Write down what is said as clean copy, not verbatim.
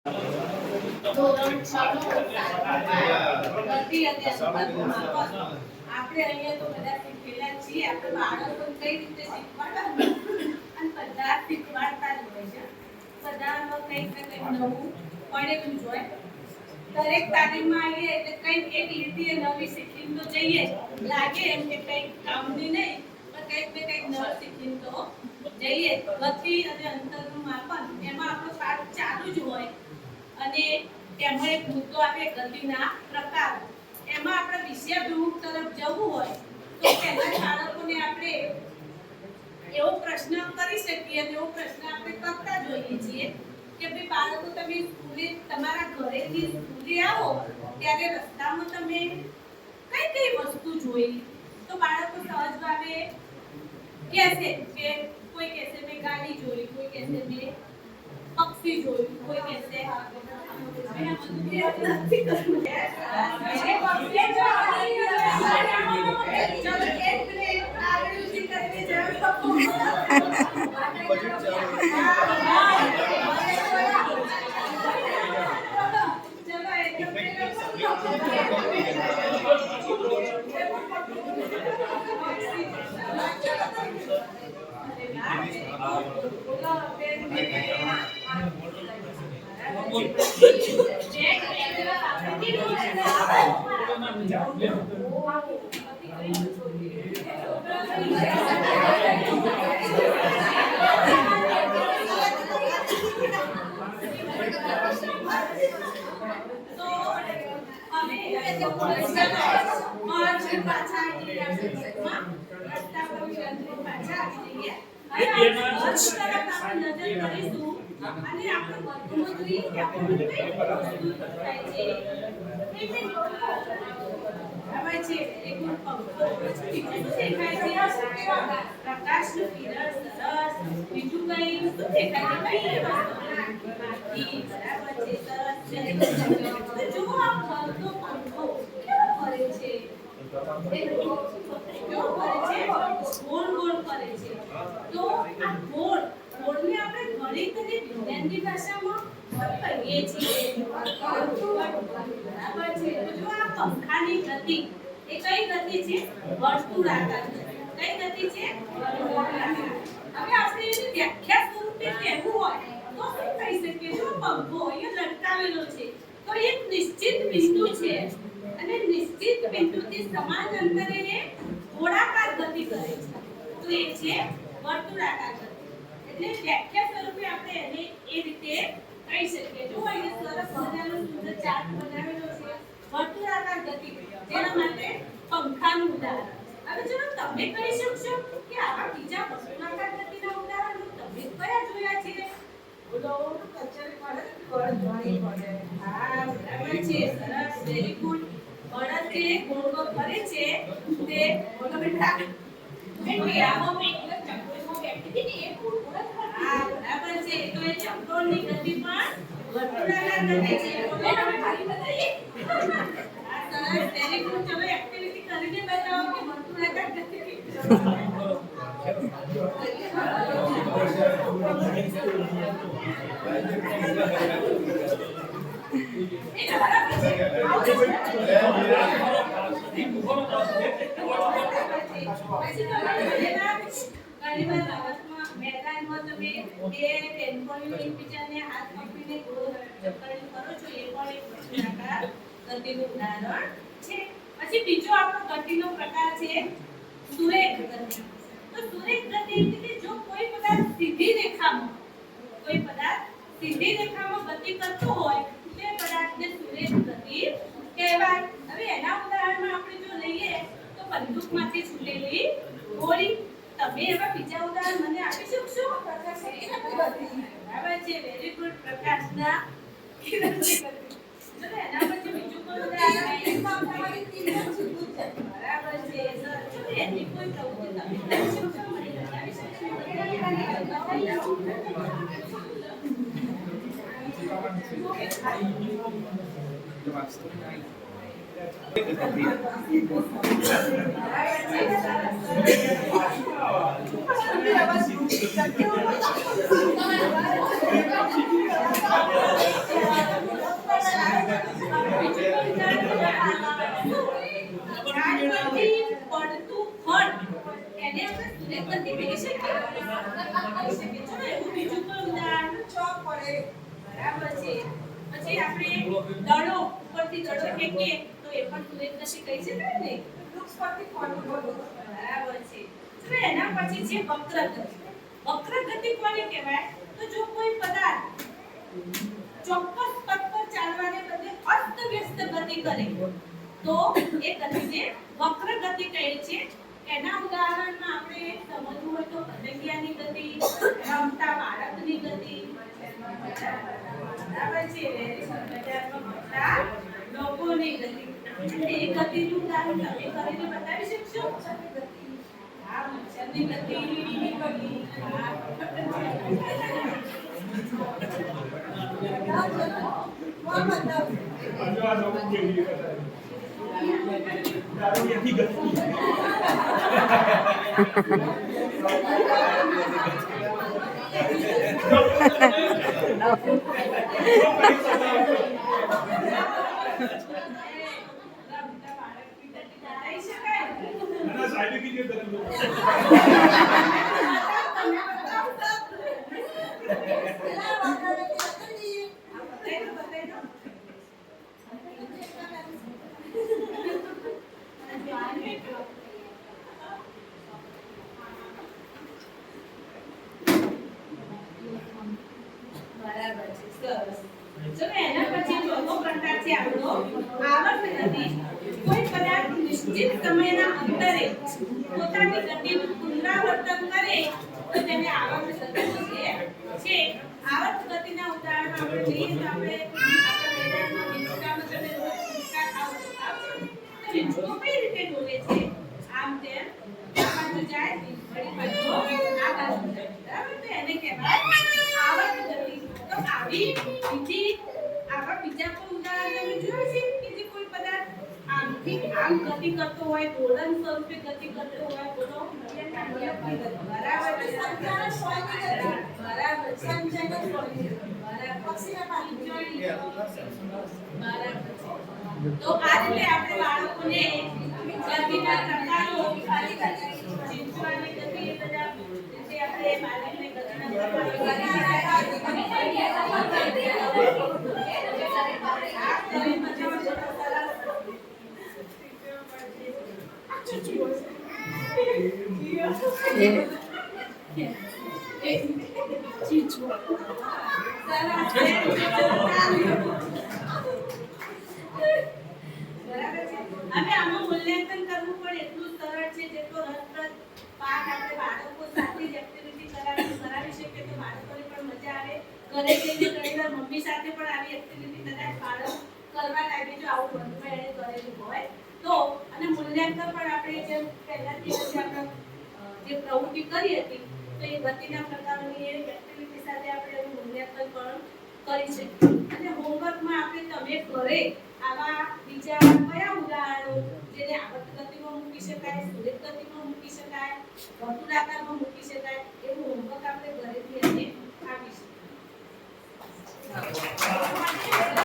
ધોરણ 6 નો ગતિ અને અંતરનું માપન આપણે અહીંયા તો બધા શીખેલા છીએ. આપણે બાળકોને કઈ રીતે શીખવાડવાનું અને બધા શીખવાડતા જ હોય છે. બધામાં કંઈક ને કંઈક નવું પડેલું જ હોય. દરેક તાલીમમાં આવીએ એટલે કંઈક એક લીટીએ નવી શીખીને તો જઈએ. લાગે એમ કે કંઈક કામની નહીં પણ કંઈક ને કંઈક નવું શીખીને તો જઈએ. ગતિ અને અંતરનું માપન એમાં આપણો પાઠ ચાલુ જ હોય. અને એમાં એક મુદ્દો આવે ગતિના પ્રકાર. એમાં આપણે વિષયાભિમુખ તરફ જવું હોય તો પહેલા બાળકોને આપણે એવો પ્રશ્ન કરી શકીએ અને એવો પ્રશ્ન આપણે કરતા જોઈએ છીએ કે ભાઈ બાળકો તમે સ્કૂલે તમારા ઘરેથી સ્કૂલે આવો ત્યારે રસ્તામાં તમે કઈ કઈ વસ્તુ જોઈ તો બાળકો સહજ ભાવે કહેશે કે કોઈ કહેશે મેં ગાડી જોઈ, કોઈ કહેશે મેં પક્ષી જોયું, કોઈ કહેશે પંખાની ગતિ એ કઈ ગતિ છે? વર્તુળાકાર. કઈ ગતિ છે? વર્તુળાકાર. હવે આપણે એની વ્યાખ્યા સ્વરૂપે કહેવું હોય તો શું કહી શકીએ? જો પંખો અહીંયા લટકાવેલો છે તો એક નિશ્ચિત બિંદુ છે અને નિશ્ચિત બિંદુથી સમાન અંતરે એ ગોળાકાર ગતિ કરે છે તો એ છે વર્તુળાકાર ગતિ. એટલે વ્યાખ્યા સ્વરૂપે આપણે એને એ રીતે કહી શકીએ. જો અહીંયા સરસ મજાનો સુંદર ચાર્ટ બનાવેલો છે વર્તુળાકાર ગતિ, જેના માટે પંખાનું ઉદાહરણ. હવે ચલો તમે કહી શકશો કે આવા બીજા વર્તુળાકાર ગતિના ઉદાહરણો તમે કયા જોયા છે? બોલો. કચેરી પડે બળ જોઈ પડે. હા બરાબર છે, સરસ, વેરી ગુડ. બળદ જે ગોળ ગોળ ફરે છે તે બોલો બેટા એટલે આમાં એટલે ચક્કરમાં બેઠી હતી ને એ ગોળ ગોળ ફરતી. હા બરાબર છે, તો એ ચક્કરની ગતિ પણ વર્તુળાકાર ગતિ છે. બોલો તમે ખાલી બતાઈએ. Very good. ચલો એક્ટિવિટી કરીને બતાવો કે વર્તુળાકાર ગતિ મેદાનમાં તમે બે પેનપોઈન્ટ એકબીજાને હાથ પકડીને ગોળ ચક્કર કરો છો એ પણ એક વર્તુળાકાર ગતિનું ઉદાહરણ છે. પછી બીજો આપણો ગતિનો પ્રકાર છે સુરેખ ગતિ. તો સુરેખ ગતિ એટલે જો કોઈ પદાર્થ સીધી રેખામાં ગતિ કરતો હોય તે પદાર્થને સુરેખ ગતિ કહેવાય. હવે એના ઉદાહરણમાં આપણે જો લઈએ તો બંદૂકમાંથી છૂટેલી ગોળી. તમે એવા બીજા ઉદાહરણ મને આપી શકશો? બરાબર છે, વેરી ગુડ. પ્રકાશના કિરણની ગતિ. ચલો એના પછી બીજું કોઈ ઉદાહરણ? બરાબર છે, સર. ચલો એની કોઈ પ્રવૃત્તિ તમે કરી શકશો? મને બતાવી શકશો? બીજું તો ઉદાહરણ 6 પડે. બરાબર છે. પછી આપણે દડો ઉપરથી દડો ફેંકીએ તો એ પણ સુરેખ ગતિ કહી શકાય ને. વૃક્ષ પરથી કોણ બરાબર છે. હવે એના પછી છે વક્ર ગતિ. વક્ર ગતિ કોને કહેવાય? તો જો કોઈ પદાર્થ ચોક્કસ પથ પર ચાલવાને બદલે અસ્તવ્યસ્ત ગતિ કરે તો એ ગતિને વક્ર ગતિ કહે છે. એના ઉદાહરણમાં આપણે સમજવું હોય તો પતંગિયાની ગતિ, રમતા બાળકની ગતિ, બરાબર છે, બજારમાં મળતા લોકોની ગતિ. એ ગતિનું ઉદાહરણ તમે કરીને બતાવી શકશો? હા, મચ્છરની ગતિ, વીજળીની ગતિ. બરાબર છે, સરસ. જો એના પછી ચોથો પ્રકાર છે આપણો આવર્ત ગતિ. કોઈ પદાર્થ નિશ્ચિત સમયના અંતરે પોતાની ગતિનું પુનરાવર્તન કરે તો તેને આવર્ત ગતિ કહે છે. આવર્ત ગતિના ઉદાહરણ આપણે લઈએ તો આપણે આપણા મેદાનમાં હિંચકામાં તમે રોજ હિંચકા ખાવ છો તો હિંચકો કઈ રીતે ડોલે છે? આમ તેમ આ બાજુ જાય વળી પાછો આ બાજુ જાય. બરાબર? તો એને કહેવાય આવર્ત ગતિ. તો આવી બીજા કોઈ ઉદાહરણ તમે જોયું છે કે જે કોઈ પદાર્થ આમથી આમ ગતિ કરતો હોય, દોલન સ્વરૂપે ગતિ કરતો હોય, બોલો? બરાબર છે, સંચાલન સ્વયંની ગતિ. બરાબર છે, સંચાલન સ્વયંની. બરાબર, પક્ષીના પાછી જોઈ. બરાબર છે. તો આ રીતે આપણે બાળકોને ગતિના પ્રકારો ખાલી કરી ચિંતવાની ગતિ બધા રીતે આપણે બાળકને ગતિના પ્રકારો હવે આમાં મૂલ્યાંકન કરવું પણ એટલું સરળ છે જેટલો રસપ્રદ પાઠ આપણે બાળકો સાથે જ એક્ટિવિટી કરાવી શકીએ તો બાળકોને પણ મજા આવે. ઘરે જઈને ઘણીવાર મમ્મી સાથે પણ આવી એક્ટિવિટી કદાચ બાળક કરવા લાગે જો આવું બધું એને કરેલું હોય તો. અને મૂલ્યાંકન પણ આપણે જેમ પહેલાથી આપણે જે પ્રવૃત્તિ કરી હતી તો એ ગતિના પ્રકારોની એ એક્ટિવિટી સાથે આપણે એનું મૂલ્યાંકન પણ કરી શકીએ. અને હોમવર્કમાં આપણે તમે ઘરે આવા બીજા કયા ઉદાહરણો જેને આવર્ત ગતિમાં મૂકી શકાય, સુરેખ ગતિમાં મૂકી શકાય, વર્તુળાકારમાં મૂકી શકાય એવું હોમવર્ક આપણે ઘરેથી એને આપી શકીએ.